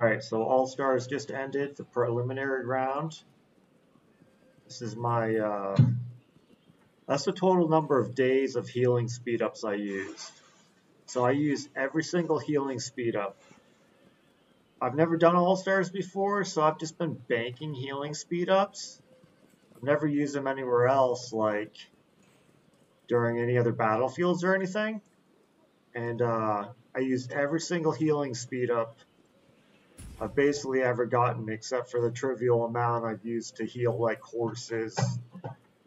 Alright, so All Stars just ended the preliminary round. This is my, that's the total number of days of healing speed ups I used. So I used every single healing speed up. I've never done All Stars before, so I've just been banking healing speed ups. I've never used them anywhere else, like during any other battlefields or anything. And I used every single healing speed up I've basically ever gotten, except for the trivial amount I've used to heal like horses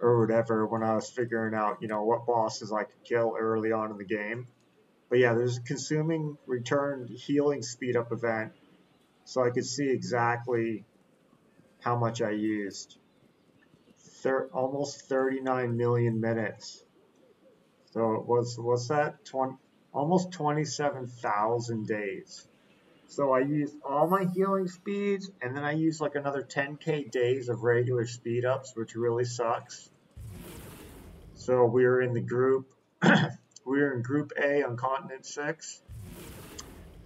or whatever when I was figuring out, what bosses I could kill early on in the game. But yeah, there's a consuming return healing speed up event, so I could see exactly how much I used. Almost 39 million minutes. So it was, what's that? Almost 27,000 days. So I used all my healing speeds, and then I used like another 10k days of regular speed ups, which really sucks. So we were in the group, we were in Group A on Continent 6,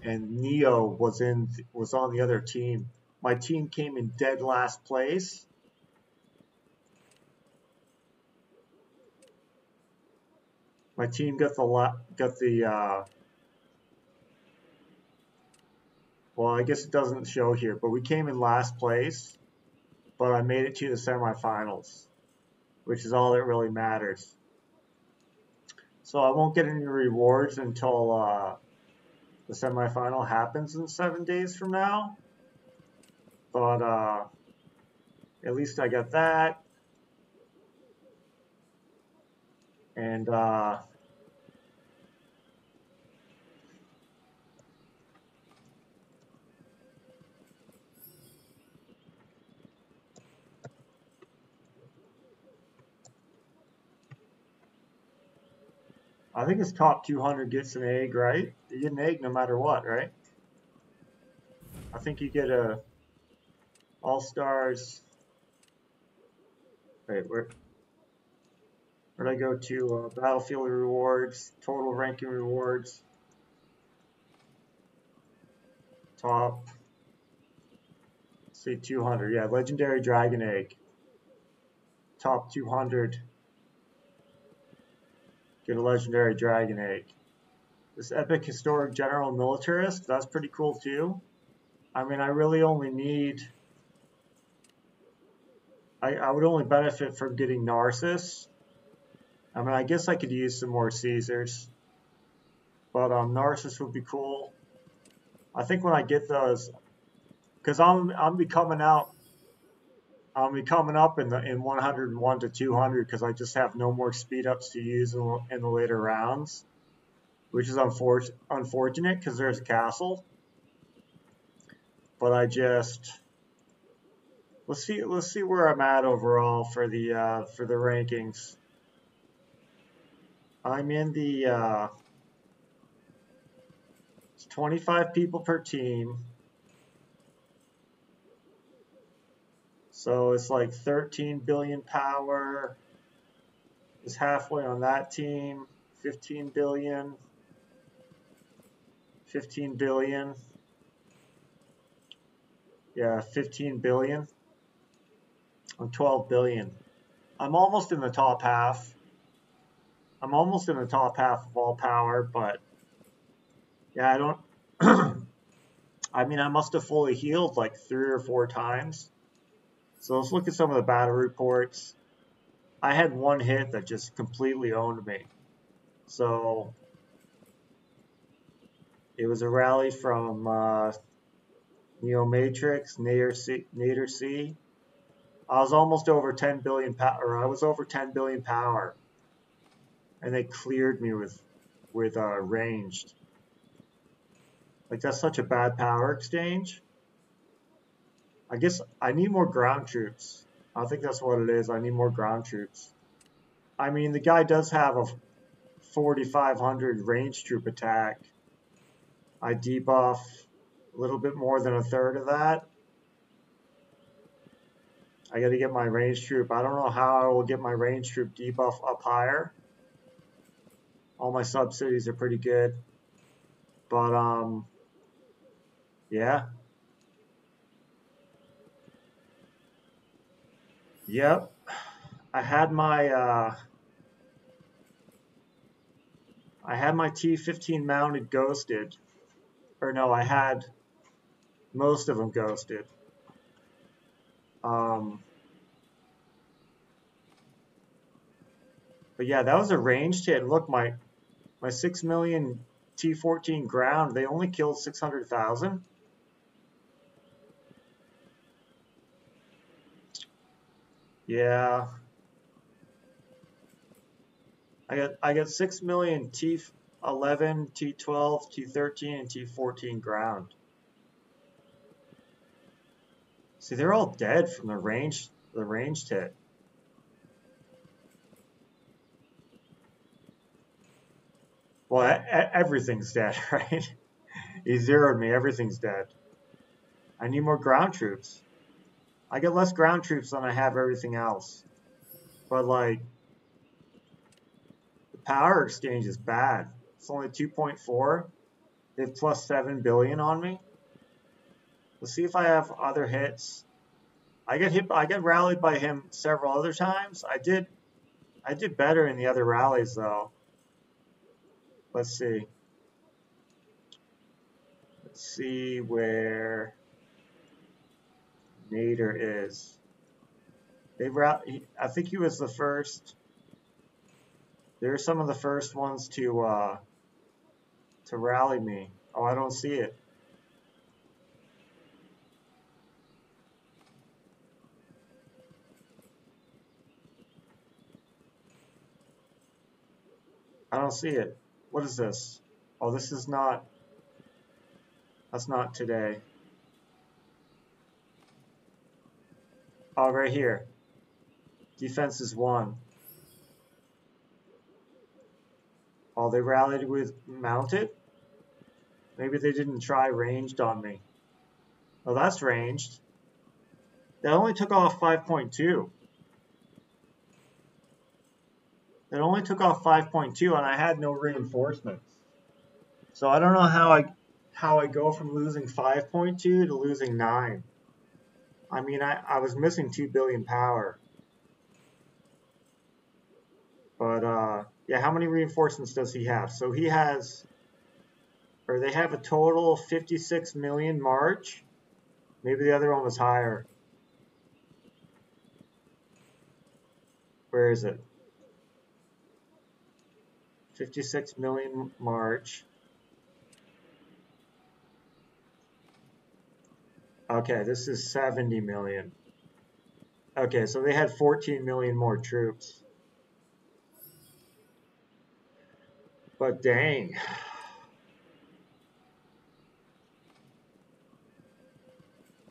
and Neo was on the other team. My team came in dead last place. My team got the well, I guess it doesn't show here, but we came in last place, but I made it to the semifinals, which is all that really matters. So I won't get any rewards until the semifinal happens in 7 days from now. But at least I got that. And I think it's top 200 gets an egg, right? You get an egg no matter what, right? I think you get a All-Stars. Wait, where'd I go to? Battlefield rewards, total ranking rewards, top. Let's see, 200. Yeah, legendary dragon egg. Top 200. Get a legendary dragon egg. This epic historic general militarist, that's pretty cool too. I mean, I really only need, I would only benefit from getting Narcissus. I mean, I guess I could use some more Caesars, but Narcissus would be cool. I think when I get those, because I'm be coming up in 101 to 200 because I just have no more speed ups to use in the later rounds, which is unfortunate because there's a castle. But I just let's see where I'm at overall for the rankings. I'm in the it's 25 people per team. So it's like 13 billion power is halfway on that team. 15 billion. 15 billion. Yeah, 15 billion. I'm 12 billion. I'm almost in the top half. I'm almost in the top half of all power, but yeah, I don't. I mean, I must have fully healed like 3 or 4 times. So let's look at some of the battle reports. I had one hit that just completely owned me. So it was a rally from Neo Matrix, Nader C. I was almost over 10 billion power. I was over 10 billion power, and they cleared me with ranged. Like, that's such a bad power exchange. I guess I need more ground troops. I think that's what it is. I need more ground troops. I mean, the guy does have a 4,500 range troop attack. I debuff a little bit more than a third of that. I got to get my range troop. I don't know how I will get my range troop debuff up higher. All my subsidies are pretty good. But, yeah. Yep. I had my T-15 mounted ghosted. Or no, I had most of them ghosted. But yeah, that was a ranged hit. Look, my 6 million T-14 ground, they only killed 600,000. Yeah. I got 6 million T11, T12, T13, and T14 ground. See, they're all dead from the ranged hit. Well, everything's dead, right? He zeroed me. Everything's dead. I need more ground troops. I get less ground troops than I have everything else. But like, the power exchange is bad. It's only 2.4. They have plus 7 billion on me. Let's see if I have other hits. I get rallied by him several other times. I did better in the other rallies though. Let's see. Let's see where Nader is. I think he was the first. They're some of the first ones to rally me. Oh, I don't see it. I don't see it. What is this? Oh, this is not. That's not today. Oh, right here. Defense is 1. Oh, they rallied with mounted? Maybe they didn't try ranged on me. Oh, that's ranged. That only took off 5.2. It only took off 5.2 and I had no reinforcements. So I don't know how I go from losing 5.2 to losing 9. I mean, I was missing 2 billion power. But yeah, how many reinforcements does he have? So he has, or they have a total of 56 million March. Maybe the other one was higher. Where is it? 56 million March. Okay, this is 70 million. Okay, so they had 14 million more troops. But dang.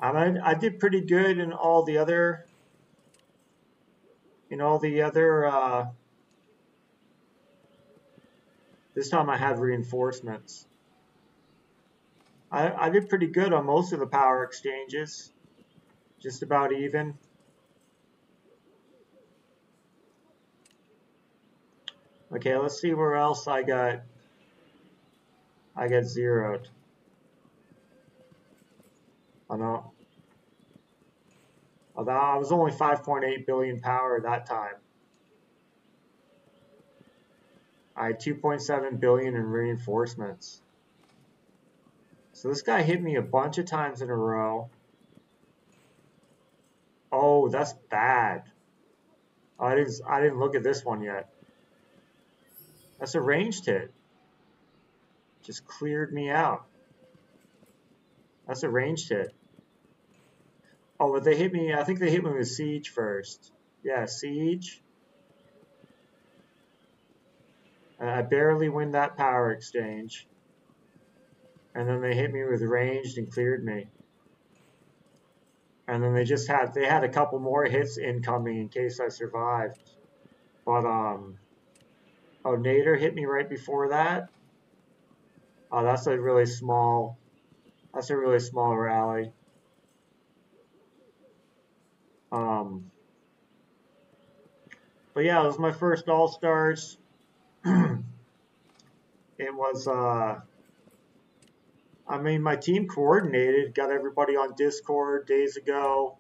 I did pretty good in all the other, this time I had reinforcements. I did pretty good on most of the power exchanges. Just about even. Okay, let's see where else I got zeroed. Oh no. Although I was only 5.8 billion power at that time. I had 2.7 billion in reinforcements. So this guy hit me a bunch of times in a row. Oh, that's bad. Oh, I didn't look at this one yet. That's a ranged hit. Just cleared me out. That's a ranged hit. Oh, but they hit me, I think they hit me with siege first. Yeah, siege. I barely win that power exchange. And then they hit me with ranged and cleared me. And then they had a couple more hits incoming in case I survived. But oh, Nader hit me right before that. Oh, that's a really small rally. But yeah, it was my first All-Stars. It was I mean, my team coordinated, got everybody on Discord days ago.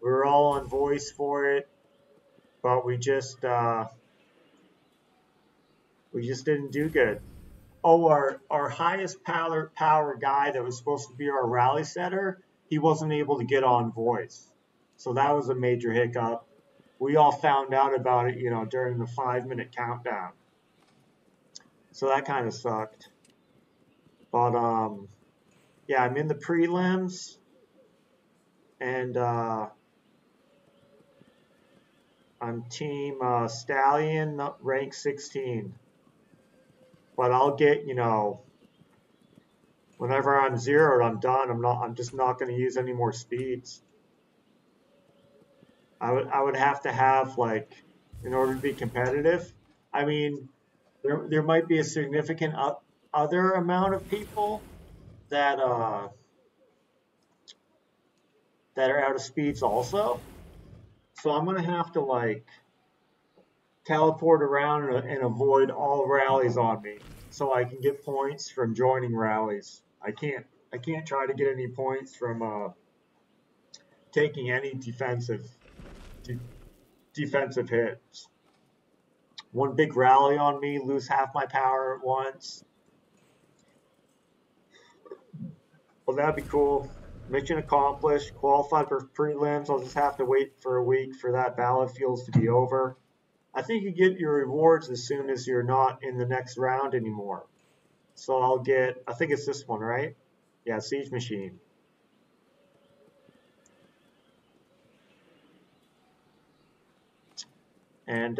We were all on voice for it. but we just didn't do good. Oh, our highest power guy that was supposed to be our rally setter, he wasn't able to get on voice. So that was a major hiccup. We all found out about it, during the 5-minute countdown. So that kind of sucked. But yeah, I'm in the prelims, and I'm team Stallion, rank 16. But I'll get, whenever I'm zeroed, I'm done. I'm just not going to use any more speeds. I would have to have, like, in order to be competitive. I mean, there might be a significant other amount of people that that are out of speeds also. So I'm gonna have to, like, teleport around and avoid all rallies on me, so I can get points from joining rallies. I can't try to get any points from taking any defensive hits. One big rally on me, lose half my power at once. Well, that'd be cool. Mission accomplished. Qualified for prelims. I'll just have to wait for a week for that battlefields to be over. I think you get your rewards as soon as you're not in the next round anymore. So I'll get, I think it's this one, right? Yeah, Siege Machine. And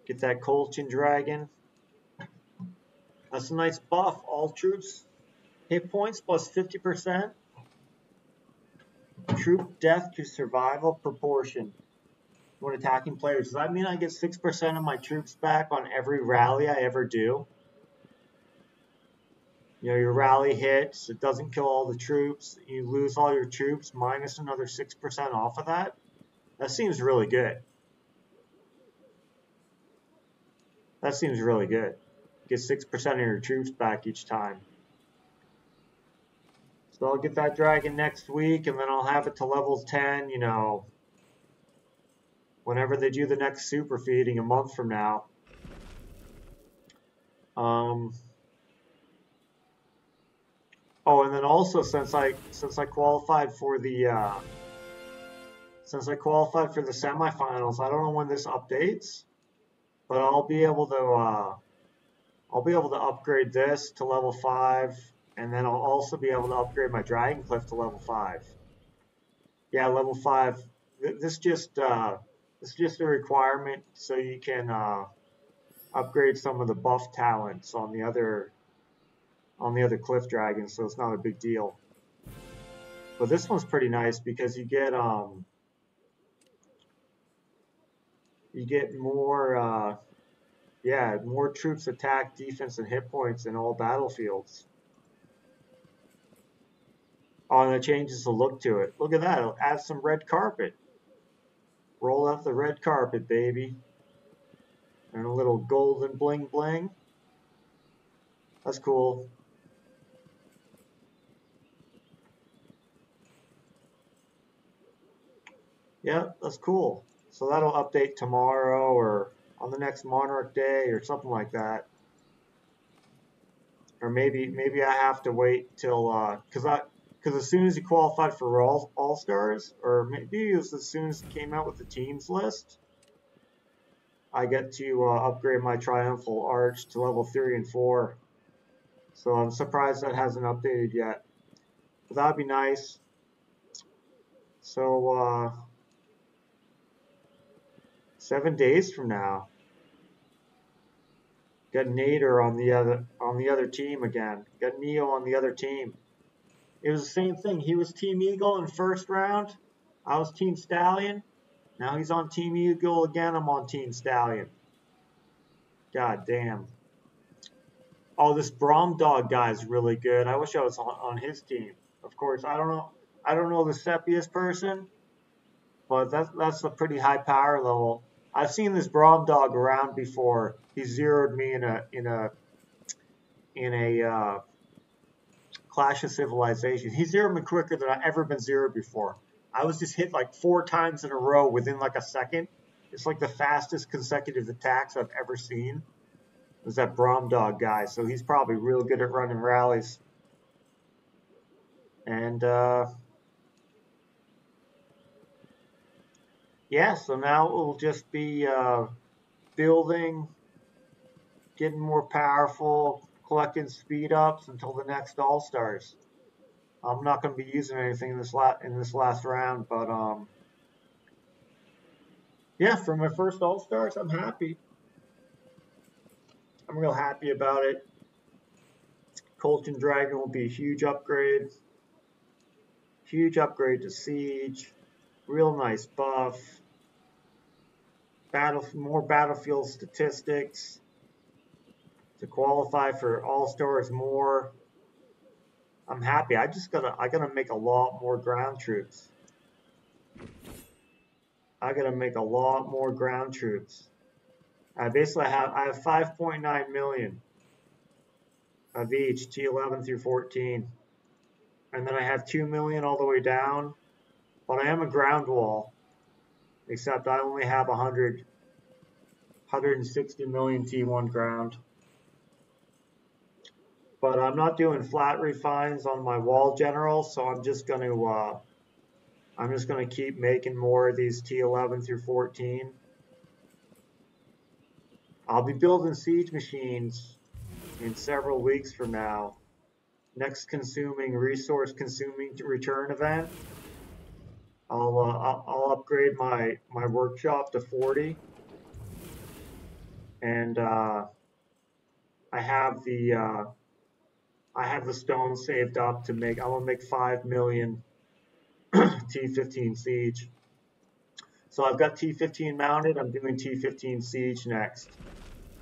get that Colchin Dragon. That's a nice buff. All troops hit points plus 50%. Troop death to survival proportion when attacking players. Does that mean I get 6% of my troops back on every rally I ever do? Your rally hits, it doesn't kill all the troops, you lose all your troops, minus another 6% off of that? That seems really good. That seems really good. Get 6% of your troops back each time. So I'll get that dragon next week, and then I'll have it to level 10, whenever they do the next super feeding a month from now. Oh, and then also since I qualified for the semifinals, I don't know when this updates, but I'll be able to upgrade this to level 5, and then I'll also be able to upgrade my Dragon Cliff to level 5. Yeah, level 5. This is just a requirement so you can upgrade some of the buff talents on the other cliff dragons, so it's not a big deal. But this one's pretty nice because you get more more troops, attack, defense, and hit points in all battlefields. Oh, and it changes the look to it. Look at that, it'll add some red carpet. Roll out the red carpet, baby. And a little golden bling bling. That's cool. Yeah, that's cool. So that'll update tomorrow or on the next Monarch Day or something like that. Or maybe I have to wait till because as soon as you qualified for all stars, or maybe it was as soon as it came out with the teams list, I get to upgrade my Triumphal Arch to level 3 and 4. So I'm surprised that hasn't updated yet. But that'd be nice. So 7 days from now, got Nader on the other team again. Got Neo on the other team. It was the same thing. He was Team Eagle in first round. I was Team Stallion. Now he's on Team Eagle again. I'm on Team Stallion. God damn. Oh, this Bromdog guy is really good. I wish I was on his team. Of course, I don't know the Sepius person, but that's a pretty high power level. I've seen this Bromdog around before. He zeroed me in a Clash of Civilizations. He zeroed me quicker than I've ever been zeroed before. I was just hit like 4 times in a row within like a second. It's like the fastest consecutive attacks I've ever seen. It was that Brom Dog guy, so he's probably real good at running rallies. And yeah, so now it will just be building, getting more powerful, collecting speed ups until the next All Stars. I'm not going to be using anything in this last round, but yeah, for my first All Stars, I'm happy. I'm real happy about it. Colton Dragon will be a huge upgrade. Huge upgrade to Siege. Real nice buff. More battlefield statistics to qualify for All Stars more. I'm happy. I gotta make a lot more ground troops. I gotta make a lot more ground troops. I have 5.9 million of each, T11 through 14. And then I have 2 million all the way down. But I am a ground wall, except I only have 160 million T1 ground. But I'm not doing flat refines on my wall generals, so I'm just gonna keep making more of these T11 through 14. I'll be building siege machines in several weeks from now. Next resource consuming return event. I'll upgrade my workshop to 40, and I have the stone saved up to make. I'm gonna make 5 million T15 siege. So I've got T15 mounted. I'm doing T15 siege next.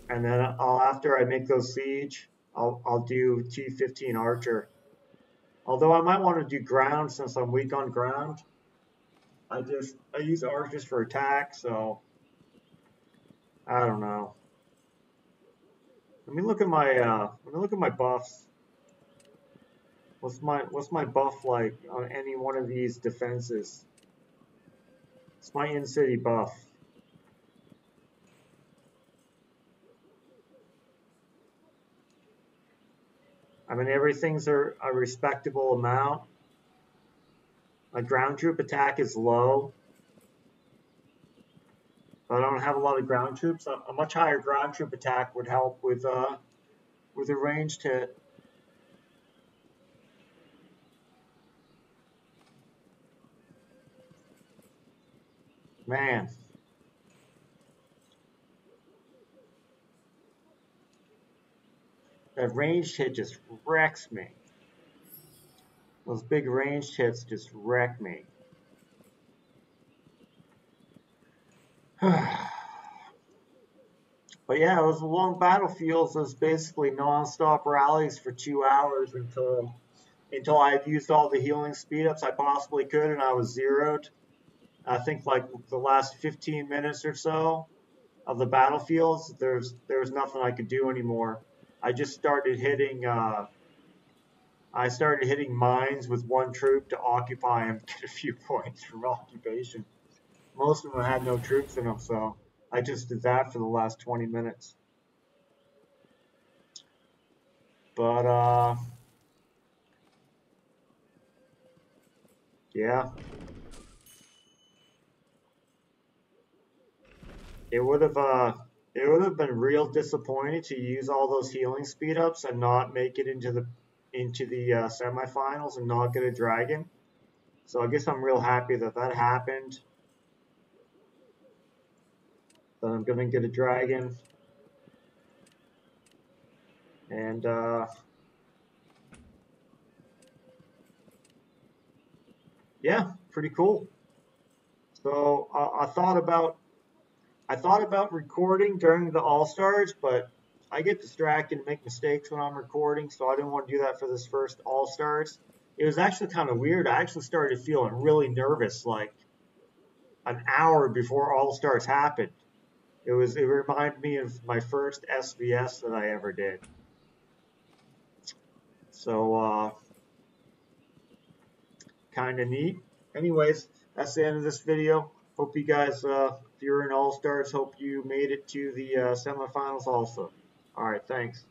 And then after I make those siege, I'll do T15 archer. Although I might want to do ground since I'm weak on ground. I use archers for attack, so I don't know. Let me look at my buffs. What's my buff like on any one of these defenses? It's my in-city buff. I mean, everything's a respectable amount. My ground troop attack is low. But I don't have a lot of ground troops. A much higher ground troop attack would help with a ranged hit. Man. That ranged hit just wrecks me. Those big ranged hits just wreck me. But yeah, it was a long battlefield. So it was basically non-stop rallies for 2 hours until I had used all the healing speed ups I possibly could, and I was zeroed. I think like the last 15 minutes or so of the battlefields, there was nothing I could do anymore. I just started hitting. I started hitting mines with one troop to occupy and get a few points from occupation. Most of them had no troops in them, so I just did that for the last 20 minutes. But yeah. It would have been real disappointing to use all those healing speed ups and not make it into the semifinals and not get a dragon. So I guess I'm real happy that happened. That I'm gonna get a dragon, and yeah, pretty cool. So I thought about recording during the All Stars, but I get distracted and make mistakes when I'm recording, so I didn't want to do that for this first All Stars. It was actually kind of weird. I actually started feeling really nervous, like an hour before All Stars happened. It reminded me of my first SVS that I ever did. So kind of neat. Anyways, that's the end of this video. Hope you guys, if you're in All-Stars, hope you made it to the semifinals also. All right, thanks.